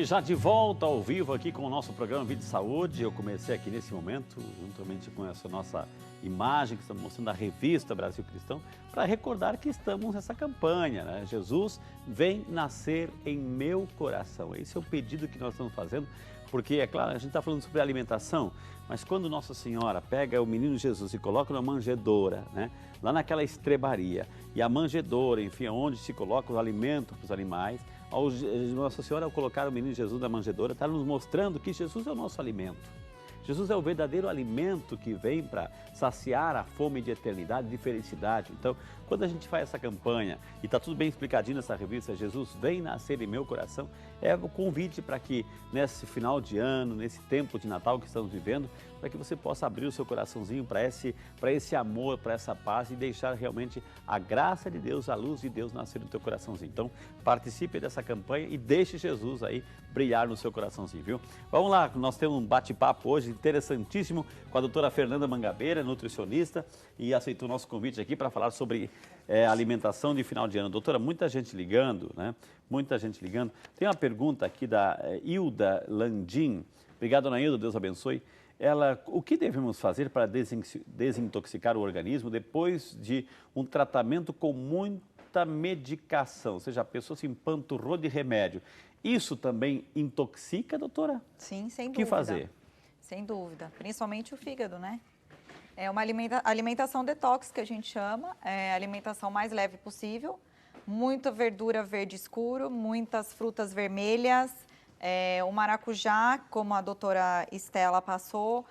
E já de volta ao vivo aqui com o nosso programa Vida e Saúde. Eu comecei aqui nesse momento, juntamente com essa nossa imagem que estamos mostrando da revista Brasil Cristão, para recordar que estamos nessa campanha, né? Jesus vem nascer em meu coração. Esse é o pedido que nós estamos fazendo, porque, é claro, a gente está falando sobre alimentação, mas quando Nossa Senhora pega o menino Jesus e coloca na manjedoura, né? Lá naquela estrebaria, e a manjedoura, enfim, onde se coloca o alimento para os animais, Nossa Senhora, ao colocar o menino Jesus na manjedoura, está nos mostrando que Jesus é o nosso alimento. Jesus é o verdadeiro alimento que vem para saciar a fome de eternidade, de felicidade. Então, quando a gente faz essa campanha, e está tudo bem explicadinho nessa revista, Jesus vem nascer em meu coração, é o convite para que nesse final de ano, nesse tempo de Natal que estamos vivendo, para que você possa abrir o seu coraçãozinho para esse amor, para essa paz e deixar realmente a graça de Deus, a luz de Deus nascer no teu coraçãozinho. Então, participe dessa campanha e deixe Jesus aí brilhar no seu coraçãozinho, viu? Vamos lá, nós temos um bate-papo hoje interessantíssimo com a doutora Fernanda Mangabeira, nutricionista, e aceitou o nosso convite aqui para falar sobre alimentação de final de ano. Doutora, muita gente ligando, né? Muita gente ligando. Tem uma pergunta aqui da Hilda Landim. Obrigado, dona Hilda, Deus abençoe. O que devemos fazer para desintoxicar o organismo depois de um tratamento com muita medicação? Ou seja, a pessoa se empanturrou de remédio. Isso também intoxica, doutora? Sim, sem dúvida. O que fazer? Sem dúvida, principalmente o fígado, né? É uma alimentação detox que a gente chama, é a alimentação mais leve possível, muita verdura verde escuro, muitas frutas vermelhas, o maracujá, como a doutora Estela passou,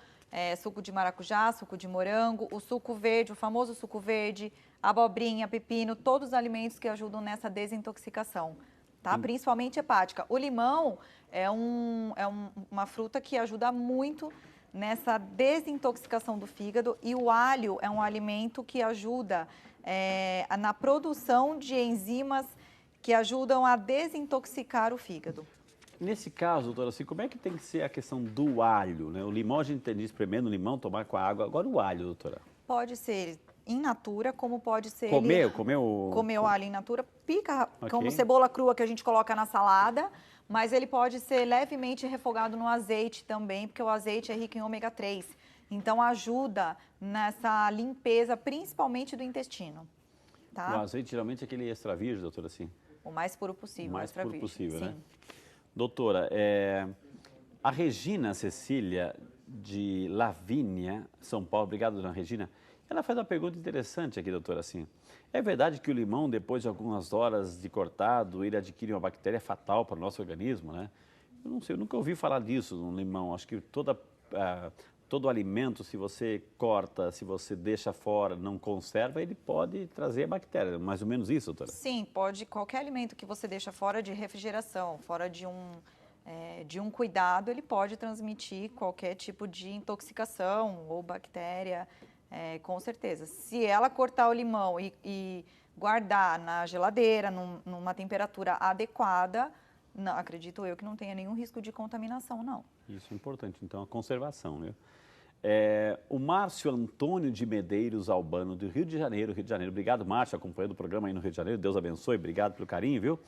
suco de maracujá, suco de morango, o suco verde, o famoso suco verde, abobrinha, pepino, todos os alimentos que ajudam nessa desintoxicação, tá? Principalmente hepática. O limão é uma fruta que ajuda muito nessa desintoxicação do fígado, e o alho é um alimento que ajuda na produção de enzimas que ajudam a desintoxicar o fígado. Nesse caso, doutora, assim, como é que tem que ser a questão do alho, né? O limão, a gente tem espremendo o limão, tomar com a água. Agora o alho, doutora? Pode ser in natura, como pode ser comer o alho in natura, pica okay, como cebola crua que a gente coloca na salada, mas ele pode ser levemente refogado no azeite também, porque o azeite é rico em ômega 3, então ajuda nessa limpeza, principalmente do intestino. Tá? O azeite geralmente é aquele extra virgem, doutora, assim? O mais puro possível. O mais puro possível, sim, né? Doutora, a Regina Cecília de Lavínia, São Paulo, obrigado, dona Regina. Ela faz uma pergunta interessante aqui, doutora, assim. É verdade que o limão, depois de algumas horas de cortado, ele adquire uma bactéria fatal para o nosso organismo, né? Eu não sei, eu nunca ouvi falar disso no limão. Acho que todo alimento, se você corta, se você deixa fora, não conserva, ele pode trazer a bactéria. Mais ou menos isso, doutora? Sim, pode. Qualquer alimento que você deixa fora de refrigeração, fora de um cuidado, ele pode transmitir qualquer tipo de intoxicação ou bactéria. Com certeza. Se ela cortar o limão e guardar na geladeira, numa temperatura adequada, não, acredito eu que não tenha nenhum risco de contaminação, não. Isso é importante, então, a conservação, né? O Márcio Antônio de Medeiros Albano, do Rio de Janeiro, Obrigado, Márcio, acompanhando o programa aí no Rio de Janeiro. Deus abençoe, obrigado pelo carinho, viu?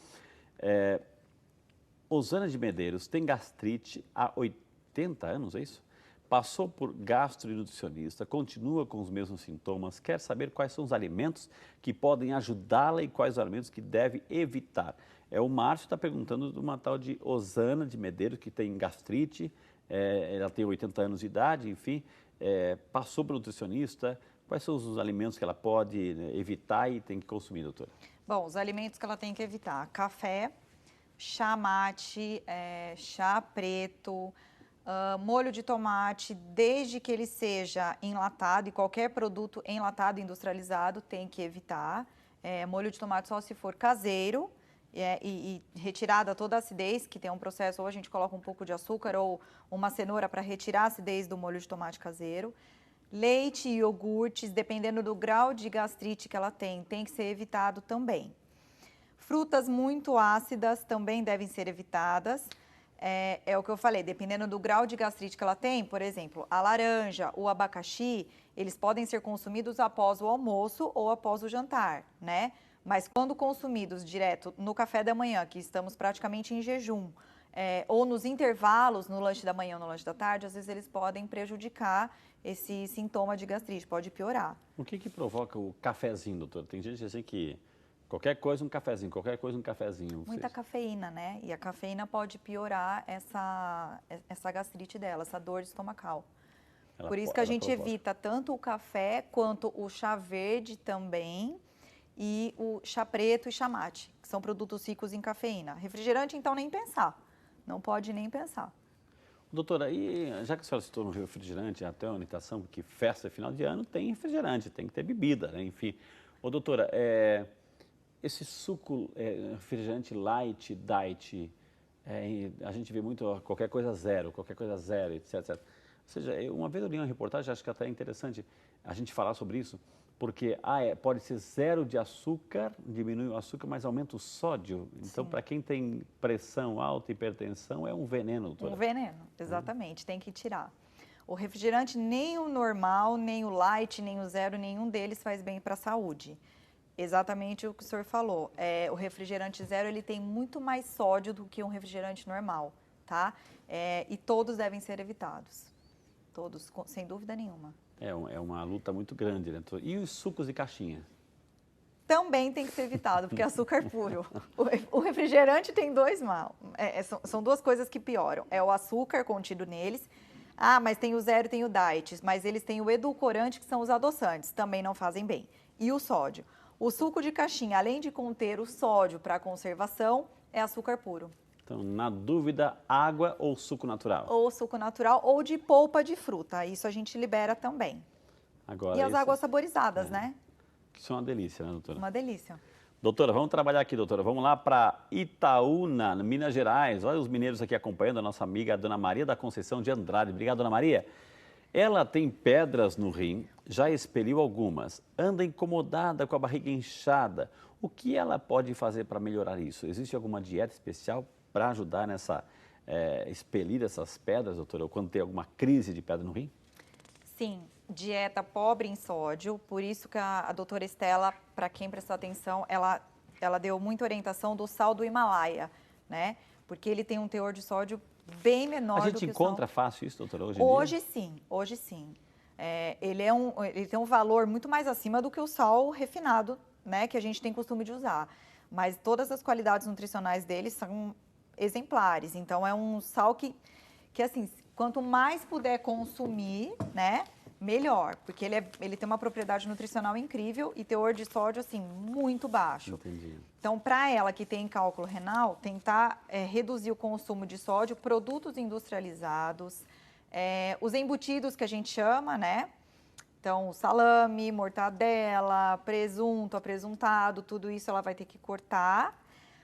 Osana de Medeiros tem gastrite há 80 anos, é isso? Passou por gastronutricionista, continua com os mesmos sintomas, quer saber quais são os alimentos que podem ajudá-la e quais os alimentos que deve evitar. O Márcio está perguntando de uma tal de Osana de Medeiros, que tem gastrite, ela tem 80 anos de idade, enfim, passou por nutricionista. Quais são os alimentos que ela pode evitar e tem que consumir, doutora? Bom, os alimentos que ela tem que evitar: café, chá mate, chá preto, molho de tomate, desde que ele seja enlatado, e qualquer produto enlatado industrializado tem que evitar. Molho de tomate só se for caseiro e retirada toda a acidez, que tem um processo, ou a gente coloca um pouco de açúcar ou uma cenoura para retirar a acidez do molho de tomate caseiro. Leite e iogurtes, dependendo do grau de gastrite que ela tem que ser evitado também. Frutas muito ácidas também devem ser evitadas. É o que eu falei, dependendo do grau de gastrite que ela tem, por exemplo, a laranja, o abacaxi, eles podem ser consumidos após o almoço ou após o jantar, né? Mas quando consumidos direto no café da manhã, que estamos praticamente em jejum, ou nos intervalos, no lanche da manhã ou no lanche da tarde, às vezes eles podem prejudicar esse sintoma de gastrite, pode piorar. O que provoca o cafezinho, doutor? Tem gente assim que qualquer coisa um cafezinho, qualquer coisa um cafezinho. Muita cafeína, né? E a cafeína pode piorar essa gastrite dela, essa dor estomacal. Por isso que a gente evita tanto o café quanto o chá verde também e o chá preto e chá mate, que são produtos ricos em cafeína. Refrigerante, então, nem pensar. Não pode nem pensar. Doutora, e já que a senhora citou no refrigerante, até a orientação que festa final de ano tem refrigerante, tem que ter bebida, né? Enfim. Ô, doutora, esse suco refrigerante light, diet, a gente vê muito qualquer coisa zero, etc, etc. Ou seja, uma vez eu li uma reportagem, acho que até é interessante a gente falar sobre isso, porque pode ser zero de açúcar, diminui o açúcar, mas aumenta o sódio. Então, para quem tem pressão alta, hipertensão, é um veneno, doutora. Um veneno, exatamente, tem que tirar. O refrigerante, nem o normal, nem o light, nem o zero, nenhum deles faz bem para a saúde. Exatamente o que o senhor falou. O refrigerante zero, ele tem muito mais sódio do que um refrigerante normal, tá? E todos devem ser evitados. Todos, sem dúvida nenhuma. É uma luta muito grande, né? E os sucos de caixinha? Também tem que ser evitado, porque é açúcar puro. O refrigerante tem dois mal. São duas coisas que pioram. É o açúcar contido neles. Mas tem o zero e tem o diet. Mas eles têm o edulcorante, que são os adoçantes. Também não fazem bem. E o sódio. O suco de caixinha, além de conter o sódio para conservação, é açúcar puro. Então, na dúvida, água ou suco natural? Ou suco natural ou de polpa de fruta. Isso a gente libera também. Agora, e as águas saborizadas, né? Que são uma delícia, né, doutora? Uma delícia. Doutora, vamos trabalhar aqui, doutora. Vamos lá para Itaúna, Minas Gerais. Olha os mineiros aqui acompanhando a nossa amiga, a dona Maria da Conceição de Andrade. Obrigado, dona Maria. Ela tem pedras no rim, já expeliu algumas, anda incomodada com a barriga inchada. O que ela pode fazer para melhorar isso? Existe alguma dieta especial para ajudar nessa expelir essas pedras, doutora, ou quando tem alguma crise de pedra no rim? Sim, dieta pobre em sódio, por isso que a doutora Estela, para quem prestou atenção, ela deu muita orientação do sal do Himalaia, né? Porque ele tem um teor de sódio bem menor do que o sal. A gente encontra fácil isso, doutora, hoje em dia? Hoje sim. Ele tem um valor muito mais acima do que o sal refinado, né, que a gente tem costume de usar. Mas todas as qualidades nutricionais dele são exemplares. Então, é um sal que assim, quanto mais puder consumir, né, melhor. Porque ele tem uma propriedade nutricional incrível e teor de sódio, assim, muito baixo. Entendi. Então, para ela que tem cálculo renal, tentar reduzir o consumo de sódio, produtos industrializados, os embutidos que a gente chama, né? Então, salame, mortadela, presunto, apresuntado, tudo isso ela vai ter que cortar.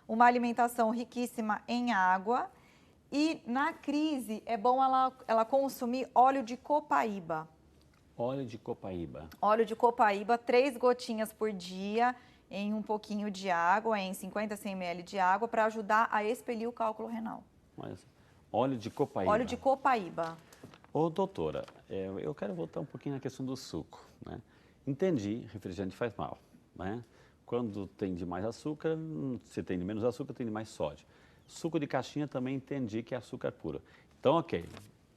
Uma alimentação riquíssima em água. E na crise, é bom ela consumir óleo de copaíba. Óleo de copaíba. Óleo de copaíba, 3 gotinhas por dia em um pouquinho de água, em 50 ml de água, para ajudar a expelir o cálculo renal. Mas, óleo de copaíba. Óleo de copaíba. Ô, doutora, eu quero voltar um pouquinho na questão do suco, né? Entendi, refrigerante faz mal, né? Quando tem de mais açúcar, se tem de menos açúcar, tem de mais sódio. Suco de caixinha também entendi que é açúcar puro. Então, ok,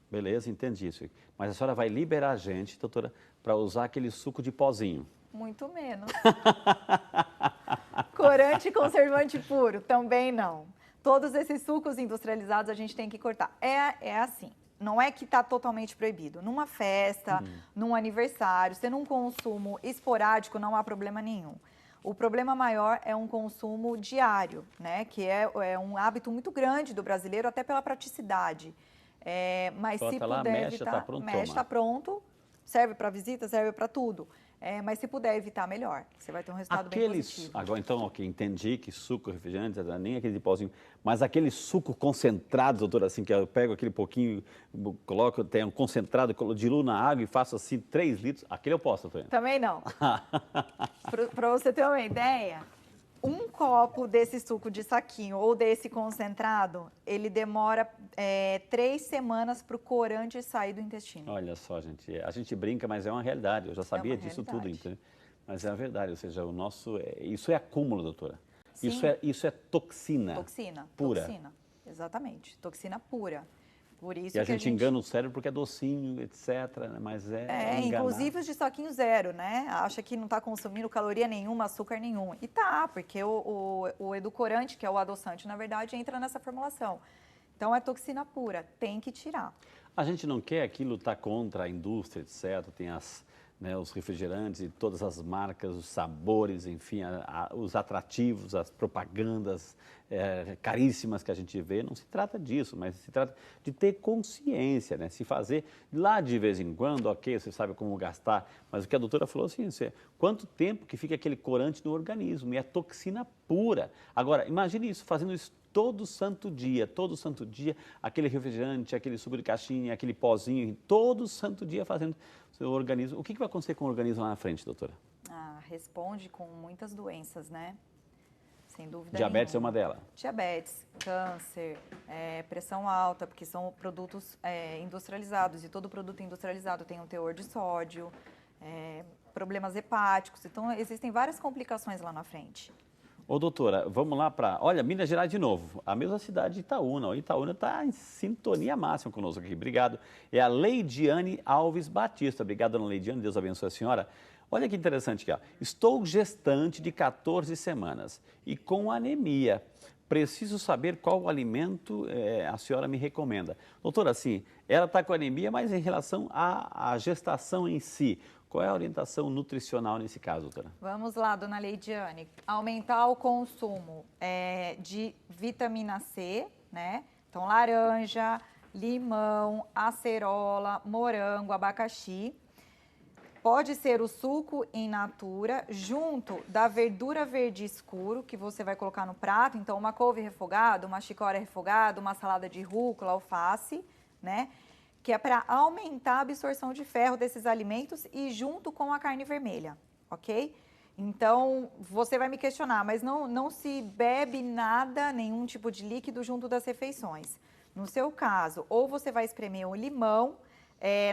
beleza, entendi isso. Mas a senhora vai liberar a gente, doutora, para usar aquele suco de pozinho. Muito menos. Corante e conservante puro, também não. Todos esses sucos industrializados a gente tem que cortar. É assim, não é que está totalmente proibido. Numa festa, num aniversário, sendo um consumo esporádico, não há problema nenhum. O problema maior é um consumo diário, né? Que é um hábito muito grande do brasileiro, até pela praticidade. Mas se puder evitar, mexe, está pronto, serve para visita, serve para tudo. Mas se puder evitar, melhor. Você vai ter um resultado bem positivo. Agora, então, ok, entendi que suco, refrigerante, nem aquele de pozinho, mas aquele suco concentrado, doutora, assim, que eu pego aquele pouquinho, coloco, tem um concentrado, diluo na água e faço assim 3 litros, aquele eu posso, doutora? Também não. Para você ter uma ideia, um copo desse suco de saquinho ou desse concentrado, ele demora 3 semanas para o corante sair do intestino. Olha só, gente, a gente brinca, mas é uma realidade. Eu já sabia disso tudo, entendeu? Mas é a verdade, ou seja, o nosso, isso é acúmulo, doutora. Sim. Isso é toxina. Toxina, pura. toxina, exatamente. Toxina pura. Por isso E a que gente engana o cérebro porque é docinho, etc, né? Mas inclusive os de saquinho zero, né? Acha que não está consumindo caloria nenhuma, açúcar nenhum. E tá, porque o edulcorante, que é o adoçante, na verdade, entra nessa formulação. Então, é toxina pura, tem que tirar. A gente não quer aqui lutar contra a indústria, etc. Tem os refrigerantes e todas as marcas, os sabores, enfim, os atrativos, as propagandas caríssimas que a gente vê. Não se trata disso, mas se trata de ter consciência, né? Se fazer lá de vez em quando, ok, você sabe como gastar, mas o que a doutora falou assim, quanto tempo que fica aquele corante no organismo, e é toxina pura. Agora, imagine isso, fazendo isso todo santo dia, aquele refrigerante, aquele suco de caixinha, aquele pozinho, todo santo dia fazendo o seu organismo. O que vai acontecer com o organismo lá na frente, doutora? Responde com muitas doenças, né? Sem dúvida Diabetes nenhuma. é uma delas. Diabetes, câncer, pressão alta, porque são produtos industrializados, e todo produto industrializado tem um teor de sódio, problemas hepáticos, então existem várias complicações lá na frente. Ô, doutora, vamos lá para... Olha, Minas Gerais de novo, a mesma cidade de Itaúna. O Itaúna está em sintonia máxima conosco aqui. Obrigado. É a Leidiane Alves Batista. Obrigado, dona Leidiane. Deus abençoe a senhora. Olha que interessante aqui, ó. Estou gestante de 14 semanas e com anemia. Preciso saber qual alimento a senhora me recomenda. Doutora, assim, ela está com anemia, mas em relação à gestação em si, qual é a orientação nutricional nesse caso, doutora? Vamos lá, dona Leidiane. Aumentar o consumo de vitamina C, né? Então, laranja, limão, acerola, morango, abacaxi. Pode ser o suco in natura, junto da verdura verde escuro, que você vai colocar no prato. Então, uma couve refogada, uma chicória refogada, uma salada de rúcula, alface, né? Que é para aumentar a absorção de ferro desses alimentos e junto com a carne vermelha, ok? Então, você vai me questionar, mas não se bebe nada, nenhum tipo de líquido junto das refeições. No seu caso, ou você vai espremer um limão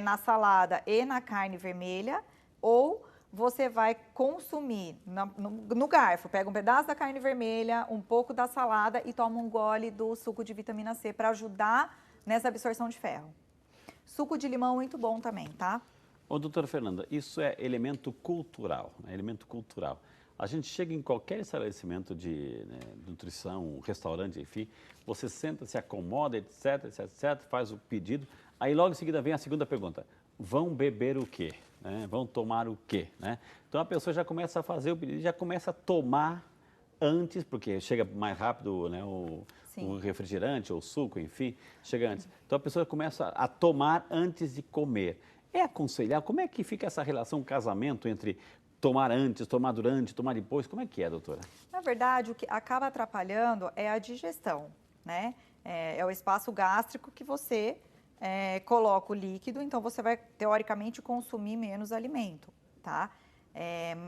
na salada e na carne vermelha, ou você vai consumir no garfo, pega um pedaço da carne vermelha, um pouco da salada e toma um gole do suco de vitamina C para ajudar nessa absorção de ferro. Suco de limão muito bom também, tá? Ô, doutora Fernanda, isso é elemento cultural, né? Elemento cultural. A gente chega em qualquer estabelecimento de nutrição, um restaurante, enfim, você senta, se acomoda, etc, etc, etc, faz o pedido, aí logo em seguida vem a segunda pergunta, vão beber o quê? Né? Vão tomar o quê? Né? Então a pessoa já começa a fazer o pedido, já começa a tomar antes, porque chega mais rápido, né, o refrigerante ou o suco, enfim, chega antes. Então a pessoa começa a tomar antes de comer. É aconselhar? Como é que fica essa relação, casamento entre tomar antes, tomar durante, tomar depois? Como é que é, doutora? Na verdade, o que acaba atrapalhando é a digestão, né? É o espaço gástrico que você coloca o líquido, então você vai, teoricamente, consumir menos alimento, tá?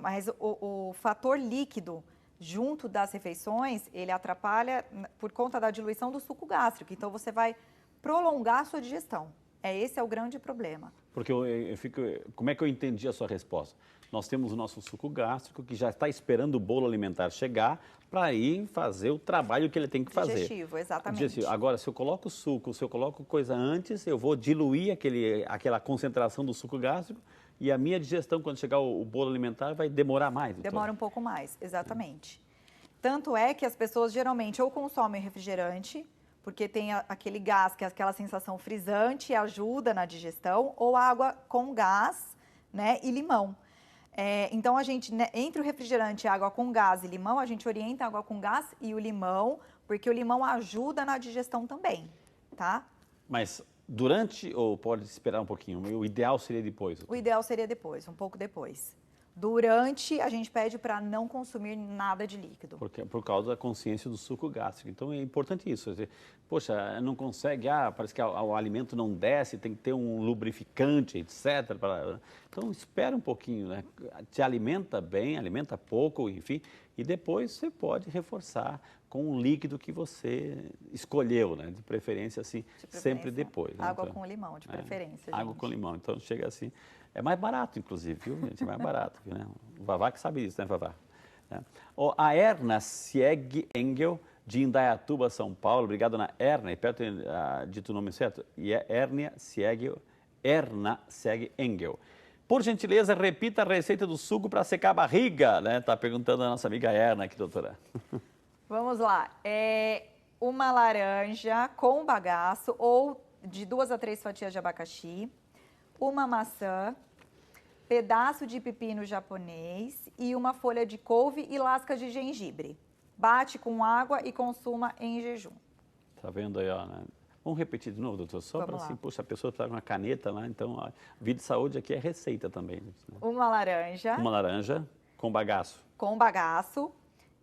Mas o fator líquido junto das refeições, ele atrapalha por conta da diluição do suco gástrico. Então, você vai prolongar a sua digestão. Esse é o grande problema. Porque como é que eu entendi a sua resposta? Nós temos o nosso suco gástrico que já está esperando o bolo alimentar chegar para ir fazer o trabalho que ele tem que fazer. Digestivo, exatamente. Digestivo. Agora, se eu coloco suco, se eu coloco coisa antes, eu vou diluir aquela concentração do suco gástrico e a minha digestão, quando chegar o bolo alimentar, vai demorar mais. Doutor. Demora um pouco mais, exatamente. Tanto é que as pessoas geralmente ou consomem refrigerante, porque tem aquele gás, que é aquela sensação frisante, ajuda na digestão, ou água com gás, né, e limão. Então, a gente, né, entre o refrigerante, água com gás e limão, a gente orienta a água com gás e o limão, porque o limão ajuda na digestão também, tá? Mas durante ou pode esperar um pouquinho? O ideal seria depois? O ideal seria depois, um pouco depois. Durante, a gente pede para não consumir nada de líquido. Por causa da consciência do suco gástrico. Então, é importante isso. Poxa, não consegue, parece que o alimento não desce, tem que ter um lubrificante, etc. Então, espera um pouquinho, né? Te alimenta bem, alimenta pouco, enfim, e depois você pode reforçar com o líquido que você escolheu, né? De preferência, assim, sempre depois. Né? Água com limão, de preferência, Água com limão. Então, chega assim... É mais barato, inclusive, viu, gente? É mais barato. Né? O Vavá que sabe disso, né, Vavá? A Erna Sieg Engel, de Indaiatuba, São Paulo. Obrigado, dona Erna. Perto dito o nome certo? E é Erna Segue Engel. Por gentileza, repita a receita do suco para secar a barriga, né? Tá perguntando a nossa amiga Erna aqui, doutora. Vamos lá. Uma laranja com bagaço ou de 2 a 3 fatias de abacaxi, uma maçã, pedaço de pepino japonês e uma folha de couve e lascas de gengibre. Bate com água e consuma em jejum. Tá vendo aí, ó, né? Vamos repetir de novo, doutor? Só para assim, poxa, a pessoa está com uma caneta lá, então, ó, Vida e Saúde aqui é receita também. Né? Uma laranja. Uma laranja com bagaço. Com bagaço,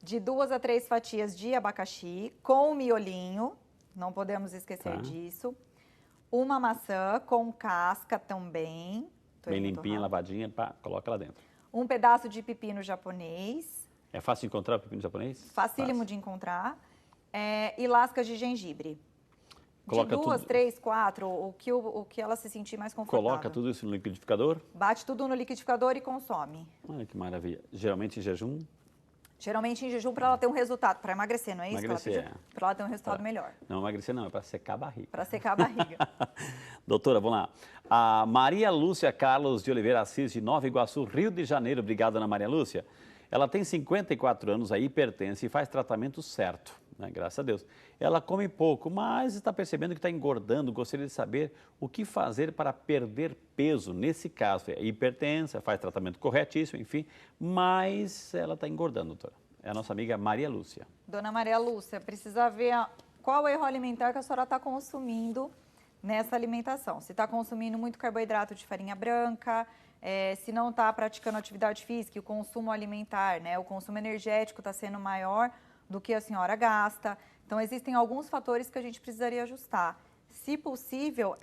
de 2 a 3 fatias de abacaxi, com miolinho, não podemos esquecer disso. Uma maçã com casca também. Bem limpinha, lavadinha, pá, coloca lá dentro. Um pedaço de pepino japonês. É fácil de encontrar o pepino japonês? Facílimo de encontrar. E lascas de gengibre. Coloca de 2, tudo... 3, 4, o que ela se sentir mais confortável. Coloca tudo isso no liquidificador? Bate tudo no liquidificador e consome. Olha que maravilha. Geralmente em jejum? Geralmente em jejum para ela ter um resultado, para emagrecer, não é isso? Emagrecer, para ela ter um resultado melhor. Não, emagrecer não, é para secar a barriga. Para secar a barriga. Doutora, vamos lá. A Maria Lúcia Carlos de Oliveira Assis, de Nova Iguaçu, Rio de Janeiro. Obrigado, Ana Maria Lúcia. Ela tem 54 anos, aí hipertensa e faz tratamento certo, né? Graças a Deus. Ela come pouco, mas está percebendo que está engordando. Gostaria de saber o que fazer para perder peso. Nesse caso, é hipertensa, faz tratamento corretíssimo, enfim, mas ela está engordando, doutora. É a nossa amiga Maria Lúcia. Dona Maria Lúcia, precisa ver qual erro alimentar que a senhora está consumindo nessa alimentação. Se está consumindo muito carboidrato de farinha branca, se não está praticando atividade física, o consumo alimentar, né, o consumo energético está sendo maior do que a senhora gasta. Então, existem alguns fatores que a gente precisaria ajustar. Se possível,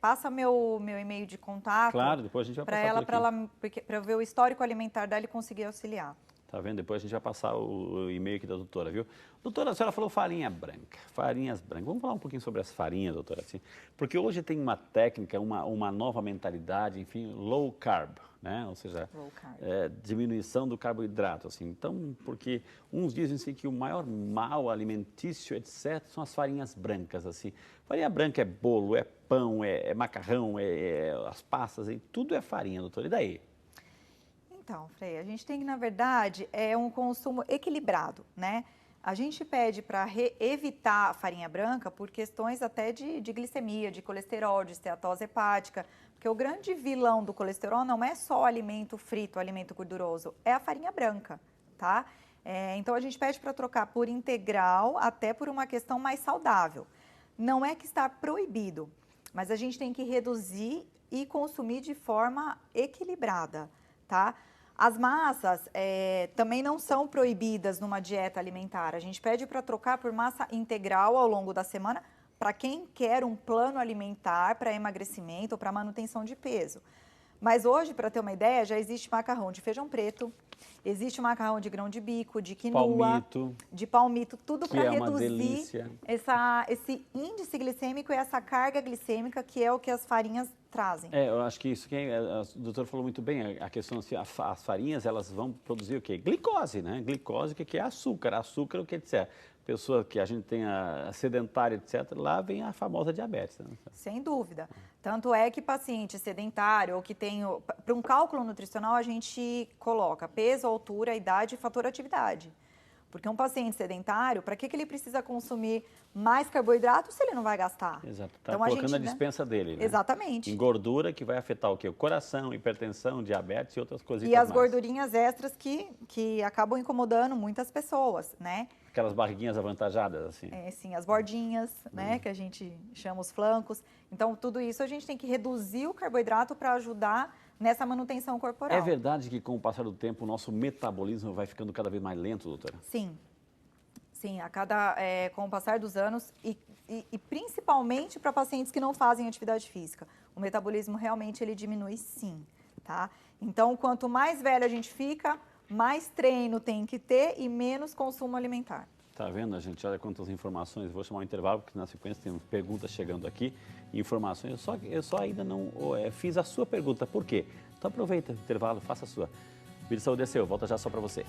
passa meu e-mail de contato. Claro, depois a gente vai passar para eu ver o histórico alimentar dela e conseguir auxiliar. Tá vendo? Depois a gente vai passar o e-mail aqui da doutora, viu? Doutora, a senhora falou farinha branca, farinhas brancas. Vamos falar um pouquinho sobre as farinhas, doutora? Assim, porque hoje tem uma técnica, uma nova mentalidade, enfim, low carb, né? Ou seja, diminuição do carboidrato, assim. Então, porque uns dizem assim, que o maior mal alimentício, etc., são as farinhas brancas, assim. Farinha branca é bolo, é pão, é macarrão, as pastas, tudo é farinha, doutora. E daí? Então, Frei, a gente tem que, na verdade, um consumo equilibrado, né? A gente pede para evitar a farinha branca por questões até de glicemia, de colesterol, de esteatose hepática, porque o grande vilão do colesterol não é só o alimento frito, o alimento gorduroso, é a farinha branca, tá? Então, a gente pede para trocar por integral, até por uma questão mais saudável. Não é que está proibido, mas a gente tem que reduzir e consumir de forma equilibrada, tá? As massas também não são proibidas numa dieta alimentar. A gente pede para trocar por massa integral ao longo da semana para quem quer um plano alimentar para emagrecimento ou para manutenção de peso. Mas hoje, para ter uma ideia, já existe macarrão de feijão preto, existe macarrão de grão de bico, de quinoa, de palmito, tudo para reduzir esse índice glicêmico e essa carga glicêmica que é o que as farinhas trazem. Eu acho que isso que o doutor falou muito bem, a questão assim, as farinhas, elas vão produzir o quê? Glicose, né? Glicose, que é açúcar, o que etc. Pessoa que a gente tem sedentária, etc., lá vem a famosa diabetes. Né? Sem dúvida. Tanto é que paciente sedentário ou que tem... Para um cálculo nutricional, a gente coloca peso, altura, idade e fator atividade. Porque um paciente sedentário, para que ele precisa consumir mais carboidrato se ele não vai gastar? Exato, está então, colocando a dispensa dele, né? Exatamente. Em gordura que vai afetar o quê? O coração, hipertensão, diabetes e outras coisas. E as gordurinhas extras que acabam incomodando muitas pessoas, né? Aquelas barriguinhas avantajadas, assim. Sim, as bordinhas, né? Que a gente chama os flancos. Então, tudo isso a gente tem que reduzir o carboidrato para ajudar nessa manutenção corporal. É verdade que com o passar do tempo o nosso metabolismo vai ficando cada vez mais lento, doutora? Sim. Sim, com o passar dos anos e principalmente para pacientes que não fazem atividade física. O metabolismo realmente ele diminui sim, tá? Então, quanto mais velho a gente fica, mais treino tem que ter e menos consumo alimentar. Tá vendo, gente? Olha quantas informações. Vou chamar um intervalo, porque na sequência tem perguntas chegando aqui, informações. Eu só ainda não fiz a sua pergunta. Por quê? Então aproveita o intervalo, faça a sua. Vida e Saúde é seu. Volta já só para você.